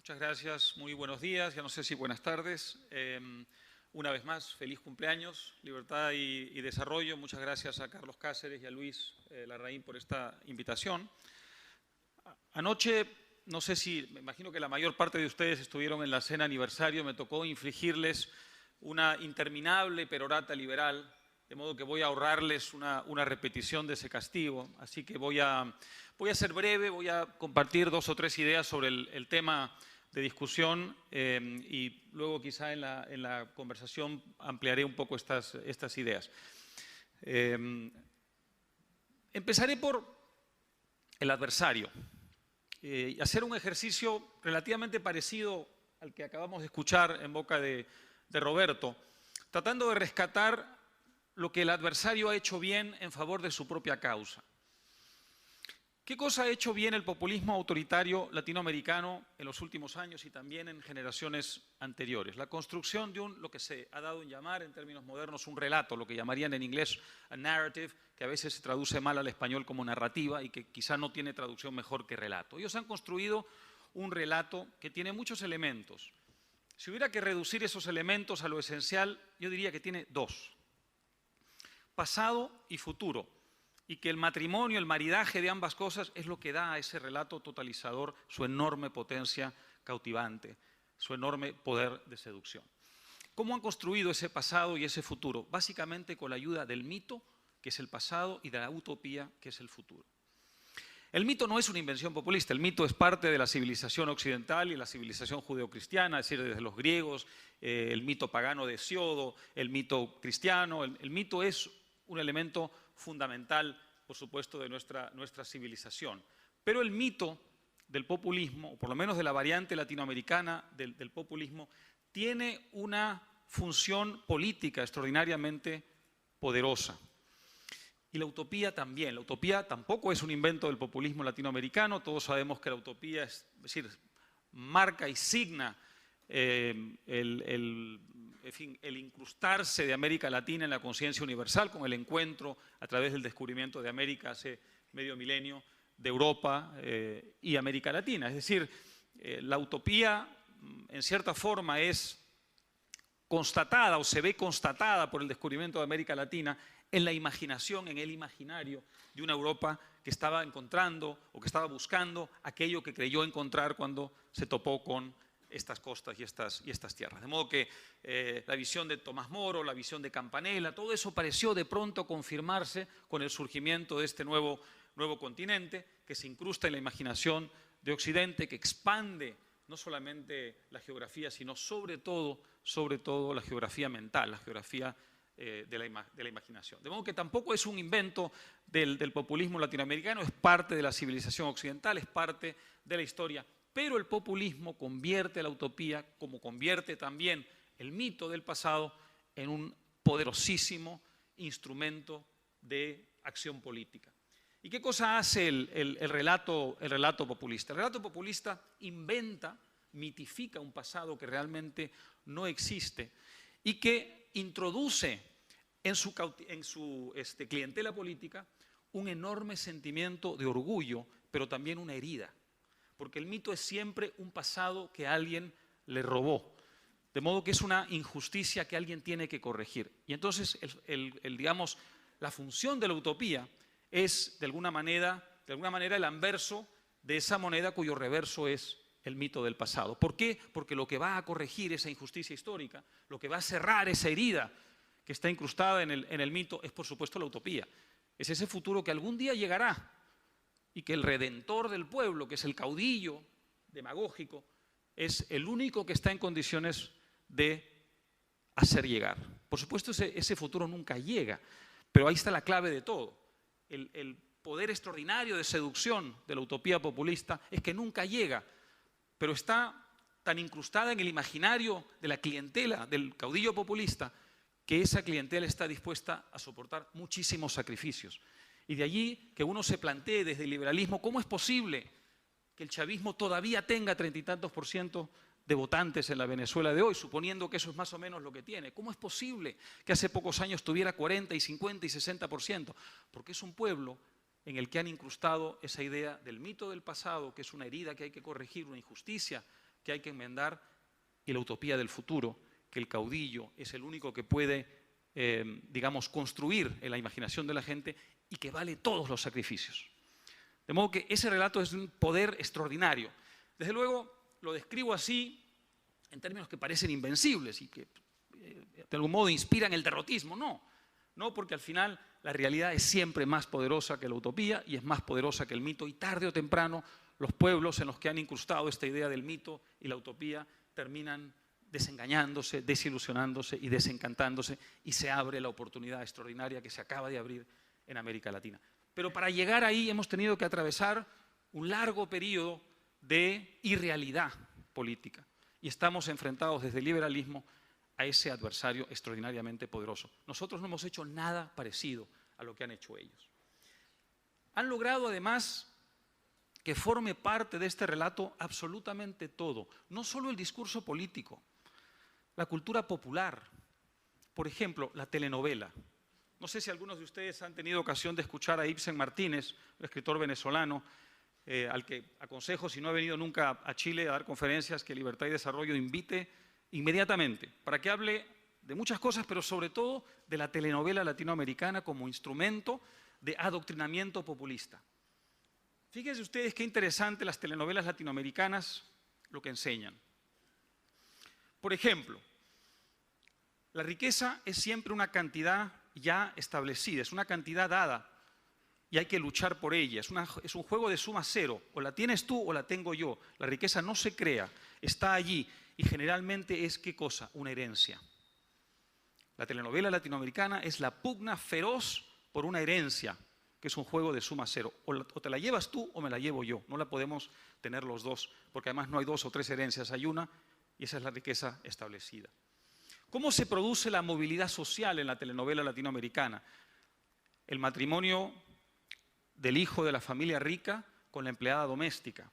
Muchas gracias, muy buenos días, ya no sé si buenas tardes. Una vez más, feliz cumpleaños, libertad y desarrollo. Muchas gracias a Carlos Cáceres y a Luis Larraín por esta invitación. Anoche, no sé si, me imagino que la mayor parte de ustedes estuvieron en la cena aniversario, me tocó infligirles una interminable perorata liberal, de modo que voy a ahorrarles una repetición de ese castigo. Así que voy a ser breve, voy a compartir 2 o 3 ideas sobre el tema de discusión y luego quizá en la conversación ampliaré un poco estas ideas. Empezaré por el adversario. Hacer un ejercicio relativamente parecido al que acabamos de escuchar en boca de Roberto, tratando de rescatar lo que el adversario ha hecho bien en favor de su propia causa. ¿Qué cosa ha hecho bien el populismo autoritario latinoamericano en los últimos años y también en generaciones anteriores? La construcción de lo que se ha dado en llamar en términos modernos un relato, lo que llamarían en inglés a narrative, que a veces se traduce mal al español como narrativa y que quizá no tiene traducción mejor que relato. Ellos han construido un relato que tiene muchos elementos. Si hubiera que reducir esos elementos a lo esencial, yo diría que tiene 2. Pasado y futuro. Y que el matrimonio, el maridaje de ambas cosas es lo que da a ese relato totalizador su enorme potencia cautivante, su enorme poder de seducción. ¿Cómo han construido ese pasado y ese futuro? Básicamente con la ayuda del mito, que es el pasado, y de la utopía, que es el futuro. El mito no es una invención populista, el mito es parte de la civilización occidental y la civilización judeocristiana, es decir, desde los griegos, el mito pagano de Hesiodo, el mito cristiano, el mito es un elemento fundamental, por supuesto, de nuestra civilización. Pero el mito del populismo, o por lo menos de la variante latinoamericana del populismo, tiene una función política extraordinariamente poderosa. Y la utopía también. La utopía tampoco es un invento del populismo latinoamericano. Todos sabemos que la utopía es decir, marca y signa el incrustarse de América Latina en la conciencia universal con el encuentro a través del descubrimiento de América hace medio milenio de Europa y América Latina. Es decir, la utopía en cierta forma es constatada o se ve constatada por el descubrimiento de América Latina en la imaginación, en el imaginario de una Europa que estaba encontrando o que estaba buscando aquello que creyó encontrar cuando se topó con estas costas y estas tierras. De modo que la visión de Tomás Moro, la visión de Campanella, todo eso pareció de pronto confirmarse con el surgimiento de este nuevo continente que se incrusta en la imaginación de Occidente, que expande no solamente la geografía, sino sobre todo la geografía mental, la geografía de la imaginación. De modo que tampoco es un invento del populismo latinoamericano, es parte de la civilización occidental, es parte de la historia. Pero el populismo convierte la utopía, como convierte también el mito del pasado, en un poderosísimo instrumento de acción política. ¿Y qué cosa hace el relato populista? El relato populista inventa, mitifica un pasado que realmente no existe y que introduce en su clientela política un enorme sentimiento de orgullo, pero también una herida. Porque el mito es siempre un pasado que alguien le robó. De modo que es una injusticia que alguien tiene que corregir. Y entonces, digamos, la función de la utopía es, de alguna manera, el anverso de esa moneda cuyo reverso es el mito del pasado. ¿Por qué? Porque lo que va a corregir esa injusticia histórica, lo que va a cerrar esa herida que está incrustada en el mito es, por supuesto, la utopía. Es ese futuro que algún día llegará y que el redentor del pueblo, que es el caudillo demagógico, es el único que está en condiciones de hacer llegar. Por supuesto, ese futuro nunca llega, pero ahí está la clave de todo. El poder extraordinario de seducción de la utopía populista es que nunca llega, pero está tan incrustada en el imaginario de la clientela del caudillo populista que esa clientela está dispuesta a soportar muchísimos sacrificios. Y de allí que uno se plantee desde el liberalismo cómo es posible que el chavismo todavía tenga 30 y tantos % de votantes en la Venezuela de hoy, suponiendo que eso es más o menos lo que tiene. ¿Cómo es posible que hace pocos años tuviera 40 y 50 y 60%? Porque es un pueblo en el que han incrustado esa idea del mito del pasado, que es una herida que hay que corregir, una injusticia que hay que enmendar y la utopía del futuro, que el caudillo es el único que puede, digamos, construir en la imaginación de la gente y que vale todos los sacrificios. De modo que ese relato es de un poder extraordinario. Desde luego lo describo así en términos que parecen invencibles y que de algún modo inspiran el derrotismo. No, porque al final la realidad es siempre más poderosa que la utopía y es más poderosa que el mito, y tarde o temprano los pueblos en los que han incrustado esta idea del mito y la utopía terminan desengañándose, desilusionándose y desencantándose, y se abre la oportunidad extraordinaria que se acaba de abrir en América Latina. Pero para llegar ahí hemos tenido que atravesar un largo periodo de irrealidad política y estamos enfrentados desde el liberalismo a ese adversario extraordinariamente poderoso. Nosotros no hemos hecho nada parecido a lo que han hecho ellos. Han logrado además que forme parte de este relato absolutamente todo, no solo el discurso político, la cultura popular, por ejemplo, la telenovela. No sé si algunos de ustedes han tenido ocasión de escuchar a Ibsen Martínez, el escritor venezolano, al que aconsejo, si no ha venido nunca a Chile a dar conferencias, que Libertad y Desarrollo invite inmediatamente para que hable de muchas cosas, pero sobre todo de la telenovela latinoamericana como instrumento de adoctrinamiento populista. Fíjense ustedes qué interesante las telenovelas latinoamericanas lo que enseñan. Por ejemplo, la riqueza es siempre una cantidad ya establecida, es una cantidad dada y hay que luchar por ella. Es un juego de suma cero, o la tienes tú o la tengo yo. La riqueza no se crea, está allí y generalmente es ¿qué cosa? Una herencia. La telenovela latinoamericana es la pugna feroz por una herencia, que es un juego de suma cero. O te la llevas tú o me la llevo yo. No la podemos tener los dos, porque además no hay dos o tres herencias, hay una, y esa es la riqueza establecida. ¿Cómo se produce la movilidad social en la telenovela latinoamericana? El matrimonio del hijo de la familia rica con la empleada doméstica.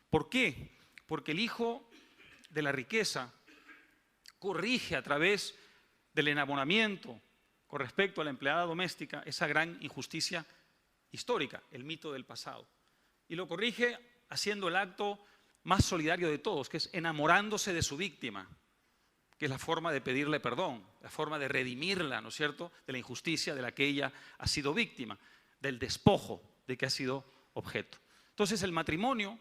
¿Por qué? Porque el hijo de la riqueza corrige a través del enamoramiento con respecto a la empleada doméstica esa gran injusticia histórica, el mito del pasado. Y lo corrige haciendo el acto más solidario de todos, que es enamorándose de su víctima, que es la forma de pedirle perdón, la forma de redimirla, ¿no es cierto?, de la injusticia de la que ella ha sido víctima, del despojo de que ha sido objeto. Entonces el matrimonio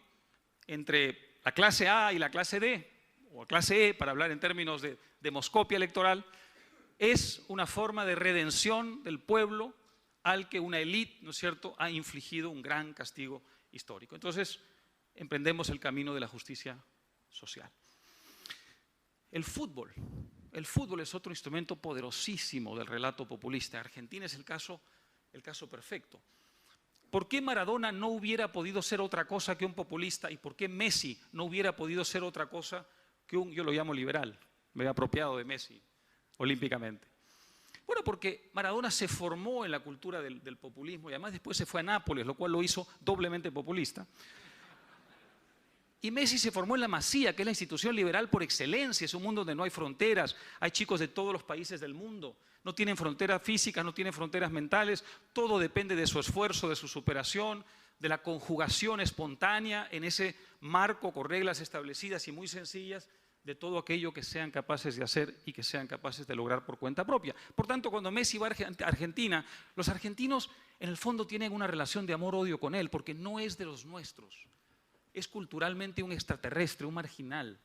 entre la clase A y la clase D, o la clase E, para hablar en términos de demoscopia electoral, es una forma de redención del pueblo al que una élite, ¿no es cierto?, ha infligido un gran castigo histórico. Entonces emprendemos el camino de la justicia social. El fútbol es otro instrumento poderosísimo del relato populista. Argentina es el caso perfecto. ¿Por qué Maradona no hubiera podido ser otra cosa que un populista y por qué Messi no hubiera podido ser otra cosa que yo lo llamo liberal? Me he apropiado de Messi olímpicamente. Bueno, porque Maradona se formó en la cultura del populismo y además después se fue a Nápoles, lo cual lo hizo doblemente populista. Y Messi se formó en la Masía, que es la institución liberal por excelencia. Es un mundo donde no hay fronteras, hay chicos de todos los países del mundo. No tienen fronteras físicas, no tienen fronteras mentales, todo depende de su esfuerzo, de su superación, de la conjugación espontánea en ese marco con reglas establecidas y muy sencillas de todo aquello que sean capaces de hacer y que sean capaces de lograr por cuenta propia. Por tanto, cuando Messi va a Argentina, los argentinos en el fondo tienen una relación de amor-odio con él, porque no es de los nuestros. Es culturalmente un extraterrestre, un marginal.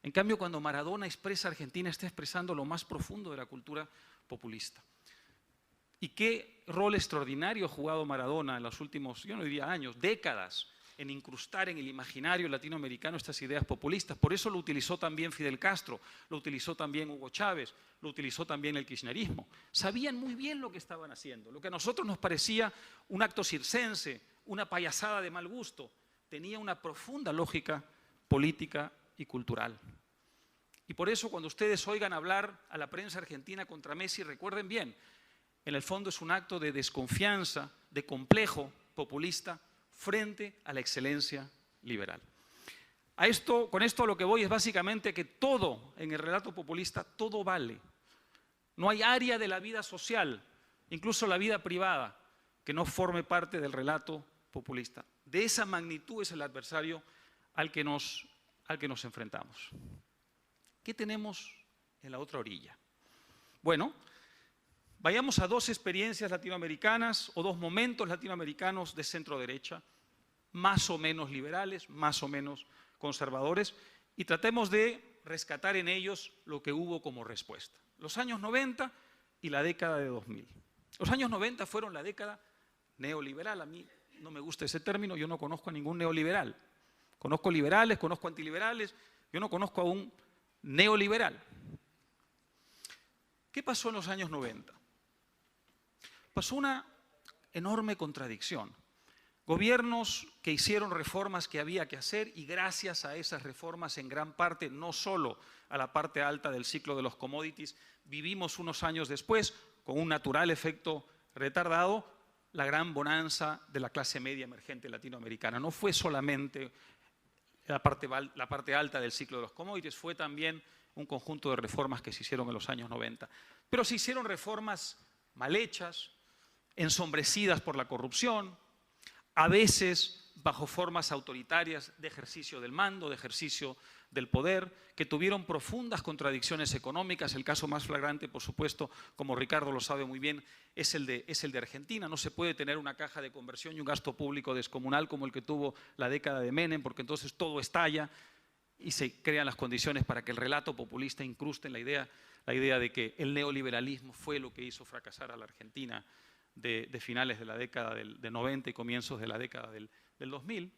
En cambio, cuando Maradona expresa Argentina, está expresando lo más profundo de la cultura populista. ¿Y qué rol extraordinario ha jugado Maradona en los últimos, yo no diría años, décadas, en incrustar en el imaginario latinoamericano estas ideas populistas? Por eso lo utilizó también Fidel Castro, lo utilizó también Hugo Chávez, lo utilizó también el kirchnerismo. Sabían muy bien lo que estaban haciendo. Lo que a nosotros nos parecía un acto circense, una payasada de mal gusto, tenía una profunda lógica política y cultural. Y por eso cuando ustedes oigan hablar a la prensa argentina contra Messi, recuerden bien, en el fondo es un acto de desconfianza, de complejo populista frente a la excelencia liberal. Con esto a lo que voy es básicamente que todo en el relato populista, todo vale. No hay área de la vida social, incluso la vida privada, que no forme parte del relato populista. De esa magnitud es el adversario al que nos enfrentamos. ¿Qué tenemos en la otra orilla? Bueno, vayamos a dos experiencias latinoamericanas o dos momentos latinoamericanos de centro-derecha, más o menos liberales, más o menos conservadores, y tratemos de rescatar en ellos lo que hubo como respuesta. Los años 90 y la década de 2000. Los años 90 fueron la década neoliberal. A mí no me gusta ese término, yo no conozco a ningún neoliberal. Conozco liberales, conozco antiliberales, yo no conozco a un neoliberal. ¿Qué pasó en los años 90? Pasó una enorme contradicción. Gobiernos que hicieron reformas que había que hacer y gracias a esas reformas en gran parte, no solo a la parte alta del ciclo de los commodities, vivimos unos años después, con un natural efecto retardado, la gran bonanza de la clase media emergente latinoamericana. No fue solamente la parte alta del ciclo de los commodities, fue también un conjunto de reformas que se hicieron en los años 90. Pero se hicieron reformas mal hechas, ensombrecidas por la corrupción, a veces bajo formas autoritarias de ejercicio del mando, de ejercicio del poder, que tuvieron profundas contradicciones económicas. El caso más flagrante, por supuesto, como Ricardo lo sabe muy bien, es el de Argentina. No se puede tener una caja de conversión y un gasto público descomunal como el que tuvo la década de Menem, porque entonces todo estalla y se crean las condiciones para que el relato populista incruste en la idea de que el neoliberalismo fue lo que hizo fracasar a la Argentina de finales de la década de 90 y comienzos de la década del 2000.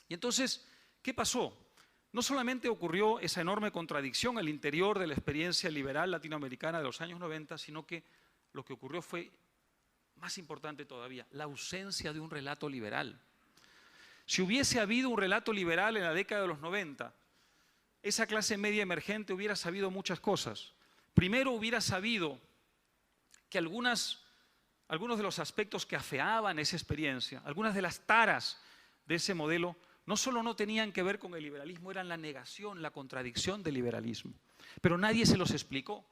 Y entonces, ¿qué pasó? No solamente ocurrió esa enorme contradicción al interior de la experiencia liberal latinoamericana de los años 90, sino que lo que ocurrió fue, más importante todavía, la ausencia de un relato liberal. Si hubiese habido un relato liberal en la década de los 90, esa clase media emergente hubiera sabido muchas cosas. Primero, hubiera sabido que algunos de los aspectos que afeaban esa experiencia, algunas de las taras de ese modelo, no solo no tenían que ver con el liberalismo, eran la negación, la contradicción del liberalismo. Pero nadie se los explicó.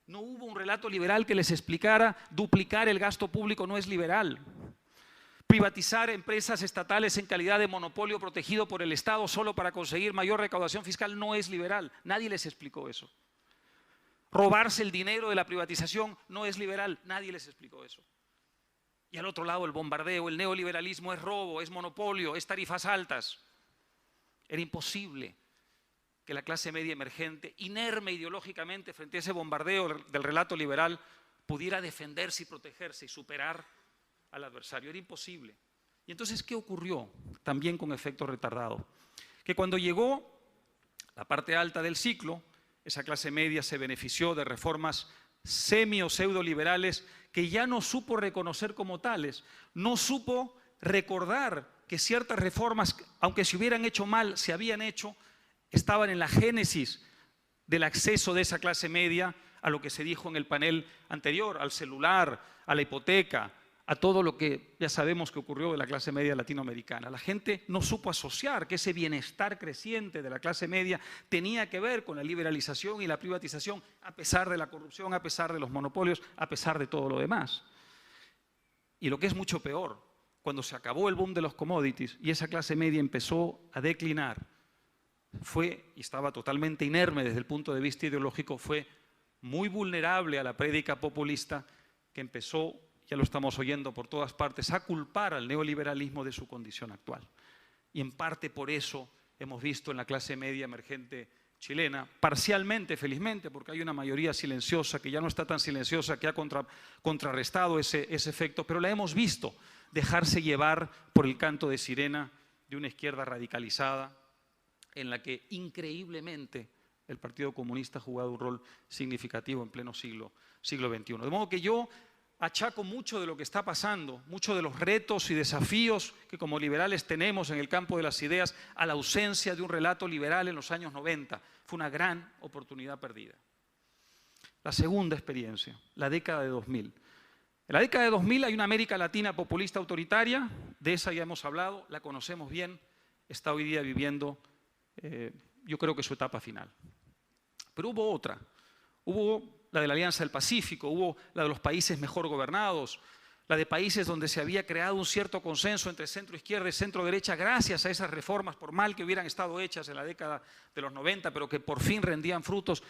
No hubo un relato liberal que les explicara: duplicar el gasto público no es liberal. Privatizar empresas estatales en calidad de monopolio protegido por el Estado solo para conseguir mayor recaudación fiscal no es liberal. Nadie les explicó eso. Robarse el dinero de la privatización no es liberal. Nadie les explicó eso. Y al otro lado el bombardeo, el neoliberalismo es robo, es monopolio, es tarifas altas. Era imposible que la clase media emergente, inerme ideológicamente frente a ese bombardeo del relato liberal, pudiera defenderse y protegerse y superar al adversario. Era imposible. Y entonces, ¿qué ocurrió? También con efecto retardado. Que cuando llegó la parte alta del ciclo, esa clase media se benefició de reformas semi o pseudo-liberales que ya no supo reconocer como tales, no supo recordar que ciertas reformas, aunque se hubieran hecho mal, se habían hecho, estaban en la génesis del acceso de esa clase media a lo que se dijo en el panel anterior, al celular, a la hipoteca, a todo lo que ya sabemos que ocurrió de la clase media latinoamericana. La gente no supo asociar que ese bienestar creciente de la clase media tenía que ver con la liberalización y la privatización, a pesar de la corrupción, a pesar de los monopolios, a pesar de todo lo demás. Y lo que es mucho peor, cuando se acabó el boom de los commodities y esa clase media empezó a declinar, y estaba totalmente inerme desde el punto de vista ideológico, fue muy vulnerable a la prédica populista que empezó, ya lo estamos oyendo por todas partes, a culpar al neoliberalismo de su condición actual. Y en parte por eso hemos visto en la clase media emergente chilena, parcialmente, felizmente, porque hay una mayoría silenciosa, que ya no está tan silenciosa, que ha contrarrestado ese efecto, pero la hemos visto dejarse llevar por el canto de sirena de una izquierda radicalizada, en la que increíblemente el Partido Comunista ha jugado un rol significativo en pleno siglo XXI. De modo que yo achaco mucho de lo que está pasando, muchos de los retos y desafíos que como liberales tenemos en el campo de las ideas, a la ausencia de un relato liberal en los años 90. Fue una gran oportunidad perdida. La segunda experiencia, la década de 2000. En la década de 2000 hay una América Latina populista autoritaria, de esa ya hemos hablado, la conocemos bien, está hoy día viviendo, yo creo que su etapa final. Pero hubo otra, hubo la de la Alianza del Pacífico, hubo la de los países mejor gobernados, la de países donde se había creado un cierto consenso entre centro-izquierda y centro-derecha gracias a esas reformas, por mal que hubieran estado hechas en la década de los 90, pero que por fin rendían frutos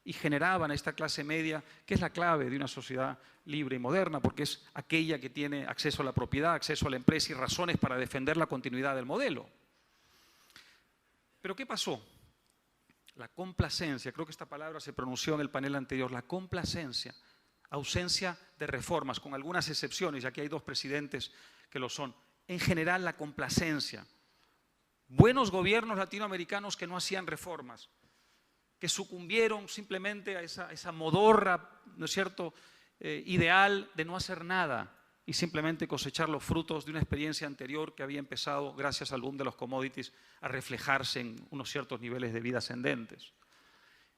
y generaban esta clase media, que es la clave de una sociedad libre y moderna, porque es aquella que tiene acceso a la propiedad, acceso a la empresa y razones para defender la continuidad del modelo. ¿Pero qué pasó? La complacencia, creo que esta palabra se pronunció en el panel anterior, la complacencia, ausencia de reformas, con algunas excepciones, y aquí hay dos presidentes que lo son. En general, la complacencia. Buenos gobiernos latinoamericanos que no hacían reformas, que sucumbieron simplemente a esa modorra, ¿no es cierto?, ideal de no hacer nada y simplemente cosechar los frutos de una experiencia anterior que había empezado, gracias al boom de los commodities, a reflejarse en unos ciertos niveles de vida ascendentes.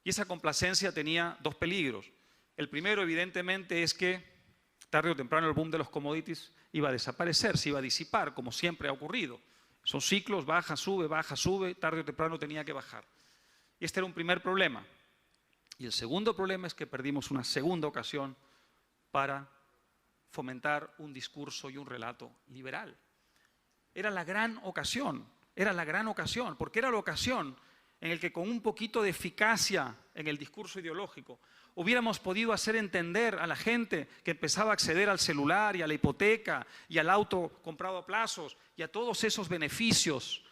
Y esa complacencia tenía dos peligros. El primero, evidentemente, es que tarde o temprano el boom de los commodities iba a desaparecer, se iba a disipar, como siempre ha ocurrido. Son ciclos, baja, sube, tarde o temprano tenía que bajar. Y este era un primer problema. Y el segundo problema es que perdimos una segunda ocasión para fomentar un discurso y un relato liberal. Era la gran ocasión, porque era la ocasión en la que con un poquito de eficacia en el discurso ideológico hubiéramos podido hacer entender a la gente que empezaba a acceder al celular y a la hipoteca y al auto comprado a plazos y a todos esos beneficios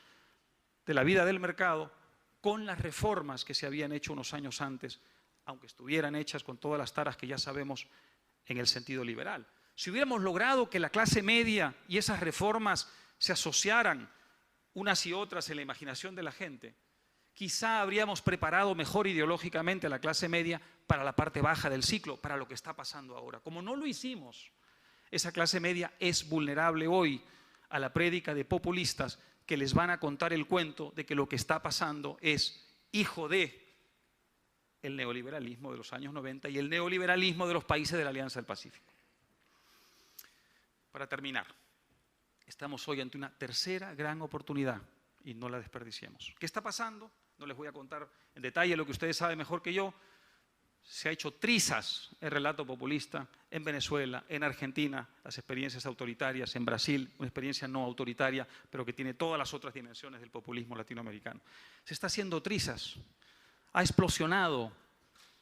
de la vida del mercado con las reformas que se habían hecho unos años antes, aunque estuvieran hechas con todas las taras que ya sabemos en el sentido liberal. Si hubiéramos logrado que la clase media y esas reformas se asociaran unas y otras en la imaginación de la gente, quizá habríamos preparado mejor ideológicamente a la clase media para la parte baja del ciclo, para lo que está pasando ahora. Como no lo hicimos, esa clase media es vulnerable hoy a la prédica de populistas que les van a contar el cuento de que lo que está pasando es hijo de el neoliberalismo de los años 90 y el neoliberalismo de los países de la Alianza del Pacífico. Para terminar, estamos hoy ante una tercera gran oportunidad y no la desperdiciemos. ¿Qué está pasando? No les voy a contar en detalle lo que ustedes saben mejor que yo. Se ha hecho trizas el relato populista en Venezuela, en Argentina, las experiencias autoritarias, en Brasil, una experiencia no autoritaria, pero que tiene todas las otras dimensiones del populismo latinoamericano. Se está haciendo trizas, ha explosionado,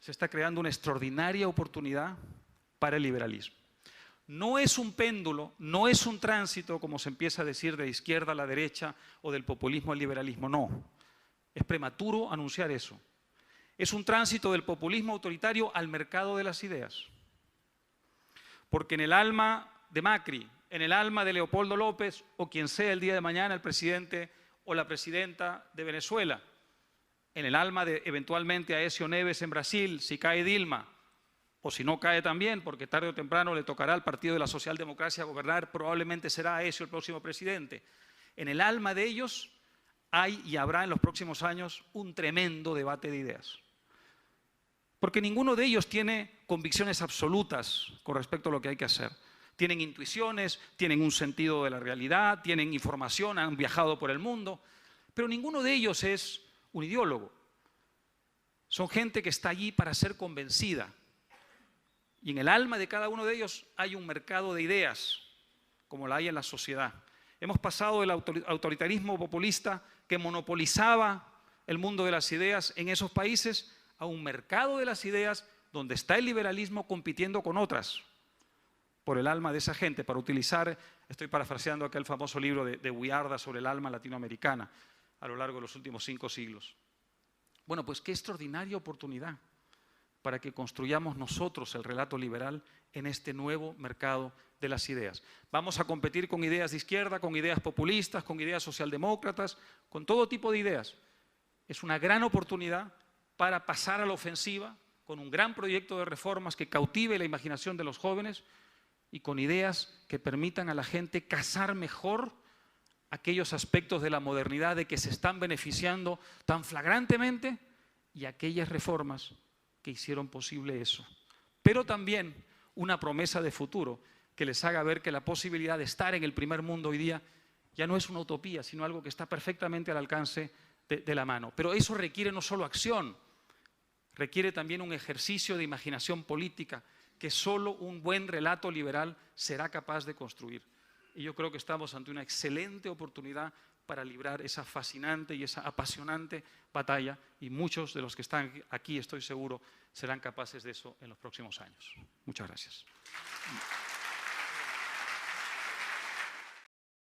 se está creando una extraordinaria oportunidad para el liberalismo. No es un péndulo, no es un tránsito, como se empieza a decir, de la izquierda a la derecha o del populismo al liberalismo, no. Es prematuro anunciar eso. Es un tránsito del populismo autoritario al mercado de las ideas. Porque en el alma de Macri, en el alma de Leopoldo López o quien sea el día de mañana el presidente o la presidenta de Venezuela, en el alma de eventualmente Aécio Neves en Brasil, si cae Dilma, o si no cae también, porque tarde o temprano le tocará al Partido de la Socialdemocracia gobernar, probablemente será Aécio el próximo presidente. En el alma de ellos hay y habrá en los próximos años un tremendo debate de ideas. Porque ninguno de ellos tiene convicciones absolutas con respecto a lo que hay que hacer. Tienen intuiciones, tienen un sentido de la realidad, tienen información, han viajado por el mundo, pero ninguno de ellos es un ideólogo. Son gente que está allí para ser convencida. Y en el alma de cada uno de ellos hay un mercado de ideas, como la hay en la sociedad. Hemos pasado del autoritarismo populista que monopolizaba el mundo de las ideas en esos países a un mercado de las ideas donde está el liberalismo compitiendo con otras por el alma de esa gente, para utilizar, estoy parafraseando aquel famoso libro de Guiarda sobre el alma latinoamericana a lo largo de los últimos 5 siglos. Bueno, pues qué extraordinaria oportunidad para que construyamos nosotros el relato liberal en este nuevo mercado de las ideas. Vamos a competir con ideas de izquierda, con ideas populistas, con ideas socialdemócratas, con todo tipo de ideas. Es una gran oportunidad para pasar a la ofensiva con un gran proyecto de reformas que cautive la imaginación de los jóvenes y con ideas que permitan a la gente cazar mejor aquellos aspectos de la modernidad de que se están beneficiando tan flagrantemente y aquellas reformas que hicieron posible eso. Pero también una promesa de futuro que les haga ver que la posibilidad de estar en el primer mundo hoy día ya no es una utopía, sino algo que está perfectamente al alcance de la mano. Pero eso requiere no solo acción, requiere también un ejercicio de imaginación política que solo un buen relato liberal será capaz de construir. Y yo creo que estamos ante una excelente oportunidad para librar esa fascinante y esa apasionante batalla, y muchos de los que están aquí, estoy seguro, serán capaces de eso en los próximos años. Muchas gracias.